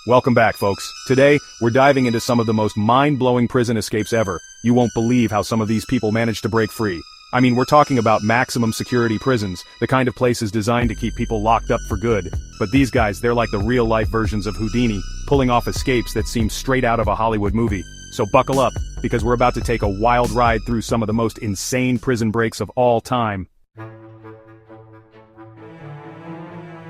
Welcome back, folks. Today, we're diving into some of the most mind-blowing prison escapes ever. You won't believe how some of these people managed to break free. I mean, we're talking about maximum security prisons, the kind of places designed to keep people locked up for good. But these guys, they're like the real-life versions of Houdini, pulling off escapes that seem straight out of a Hollywood movie. So buckle up, because we're about to take a wild ride through some of the most insane prison breaks of all time.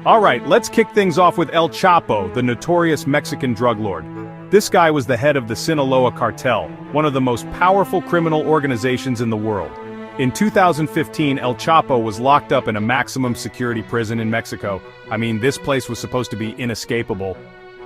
Alright, let's kick things off with El Chapo, the notorious Mexican drug lord. This guy was the head of the Sinaloa cartel, one of the most powerful criminal organizations in the world. In 2015, El Chapo was locked up in a maximum security prison in Mexico. I mean, this place was supposed to be inescapable.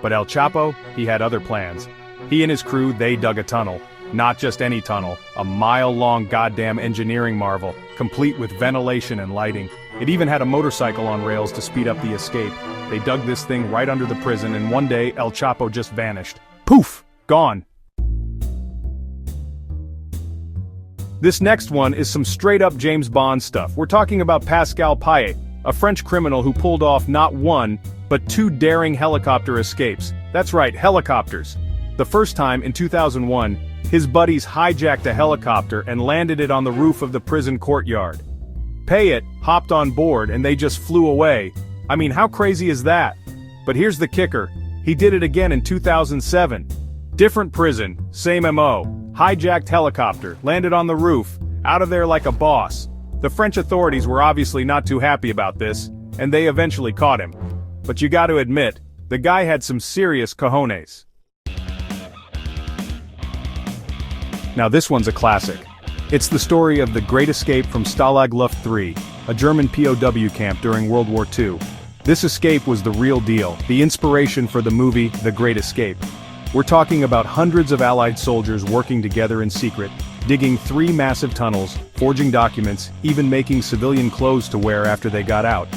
But El Chapo, he had other plans. He and his crew, they dug a tunnel. Not just any tunnel, a mile-long goddamn engineering marvel, complete with ventilation and lighting. It even had a motorcycle on rails to speed up the escape. They dug this thing right under the prison, and one day El Chapo just vanished. Poof! Gone. This next one is some straight-up James Bond stuff. We're talking about Pascal Payet, a French criminal who pulled off not one, but two daring helicopter escapes. That's right, helicopters. The first time, in 2001, his buddies hijacked a helicopter and landed it on the roof of the prison courtyard. Payet hopped on board and they just flew away. I mean, how crazy is that? But here's the kicker. He did it again in 2007. Different prison, same MO. Hijacked helicopter, landed on the roof, out of there like a boss. The French authorities were obviously not too happy about this, and they eventually caught him. But you gotta admit, the guy had some serious cojones. Now this one's a classic. It's the story of the Great Escape from Stalag Luft III, a German POW camp during World War II. This escape was the real deal, the inspiration for the movie The Great Escape. We're talking about hundreds of Allied soldiers working together in secret, digging 3 massive tunnels, forging documents, even making civilian clothes to wear after they got out.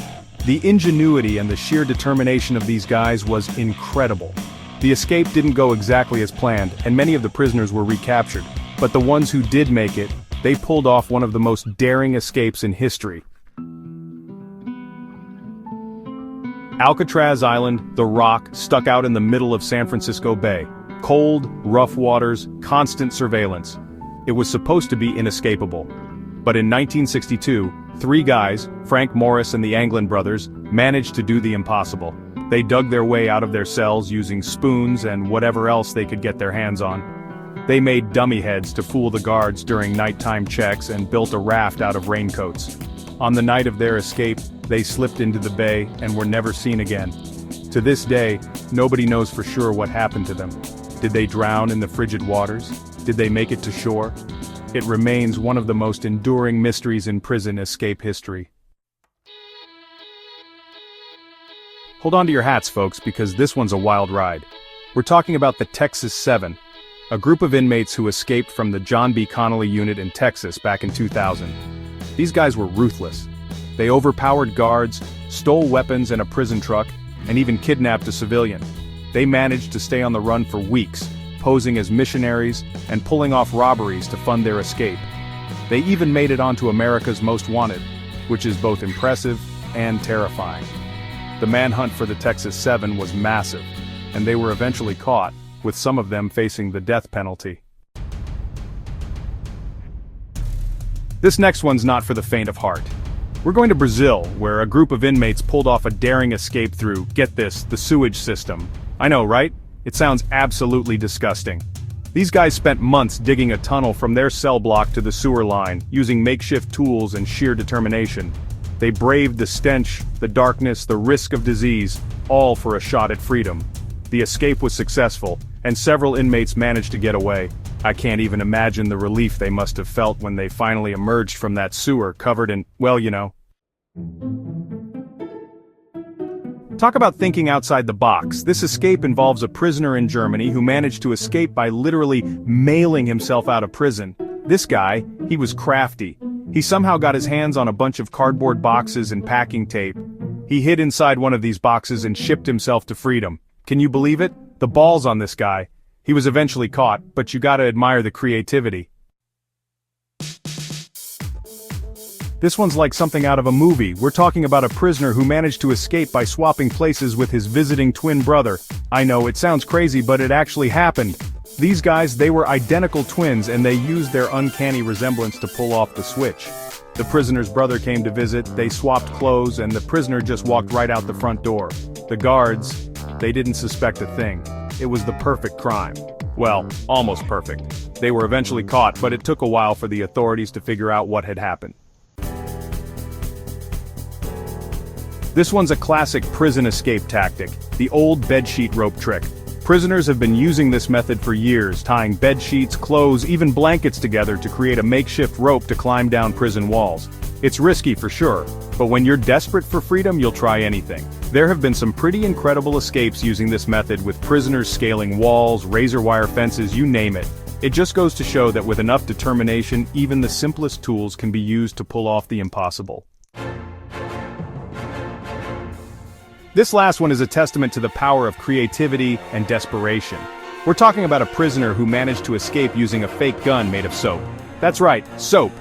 The ingenuity and the sheer determination of these guys was incredible. The escape didn't go exactly as planned, and many of the prisoners were recaptured. But the ones who did make it, they pulled off one of the most daring escapes in history. Alcatraz Island, the Rock, stuck out in the middle of San Francisco Bay. Cold, rough waters, constant surveillance. It was supposed to be inescapable. But in 1962, 3 guys, Frank Morris and the Anglin brothers, managed to do the impossible. They dug their way out of their cells using spoons and whatever else they could get their hands on. They made dummy heads to fool the guards during nighttime checks and built a raft out of raincoats. On the night of their escape, they slipped into the bay and were never seen again. To this day, nobody knows for sure what happened to them. Did they drown in the frigid waters? Did they make it to shore? It remains one of the most enduring mysteries in prison escape history. Hold on to your hats, folks, because this one's a wild ride. We're talking about the Texas 7. A group of inmates who escaped from the John B. Connally unit in Texas back in 2000. These guys were ruthless. They overpowered guards, stole weapons and a prison truck, and even kidnapped a civilian. They managed to stay on the run for weeks, posing as missionaries and pulling off robberies to fund their escape. They even made it onto America's Most Wanted, which is both impressive and terrifying. The manhunt for the Texas 7 was massive, and they were eventually caught, with some of them facing the death penalty. This next one's not for the faint of heart. We're going to Brazil, where a group of inmates pulled off a daring escape through, get this, the sewage system. I know, right? It sounds absolutely disgusting. These guys spent months digging a tunnel from their cell block to the sewer line, using makeshift tools and sheer determination. They braved the stench, the darkness, the risk of disease, all for a shot at freedom. The escape was successful, and several inmates managed to get away. I can't even imagine the relief they must have felt when they finally emerged from that sewer covered in, well, you know. Talk about thinking outside the box. This escape involves a prisoner in Germany who managed to escape by literally mailing himself out of prison. This guy, he was crafty. He somehow got his hands on a bunch of cardboard boxes and packing tape. He hid inside one of these boxes and shipped himself to freedom. Can you believe it? The balls on this guy. He was eventually caught, but you gotta admire the creativity. This one's like something out of a movie. We're talking about a prisoner who managed to escape by swapping places with his visiting twin brother. I know, it sounds crazy, but it actually happened. These guys, they were identical twins and they used their uncanny resemblance to pull off the switch. The prisoner's brother came to visit, they swapped clothes, and the prisoner just walked right out the front door. The guards, they didn't suspect a thing. It was the perfect crime. Well, almost perfect. They were eventually caught, but it took a while for the authorities to figure out what had happened. This one's a classic prison escape tactic, the old bedsheet rope trick. Prisoners have been using this method for years, tying bed sheets, clothes, even blankets together to create a makeshift rope to climb down prison walls. It's risky for sure, but when you're desperate for freedom, you'll try anything. There have been some pretty incredible escapes using this method, with prisoners scaling walls, razor wire fences, you name it. It just goes to show that with enough determination, even the simplest tools can be used to pull off the impossible. This last one is a testament to the power of creativity and desperation. We're talking about a prisoner who managed to escape using a fake gun made of soap. That's right, soap.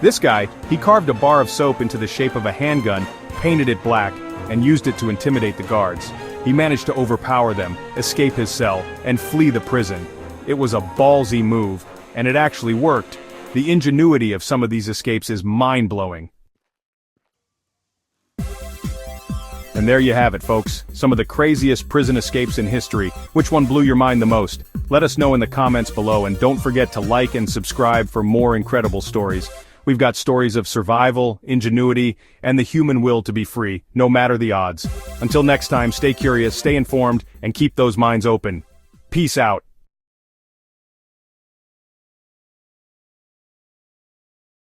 This guy, he carved a bar of soap into the shape of a handgun, painted it black, and used it to intimidate the guards. He managed to overpower them, escape his cell, and flee the prison. It was a ballsy move, and it actually worked. The ingenuity of some of these escapes is mind-blowing. And there you have it, folks. Some of the craziest prison escapes in history. Which one blew your mind the most? Let us know in the comments below, and don't forget to like and subscribe for more incredible stories. We've got stories of survival, ingenuity, and the human will to be free, no matter the odds. Until next time, stay curious, stay informed, and keep those minds open. Peace out.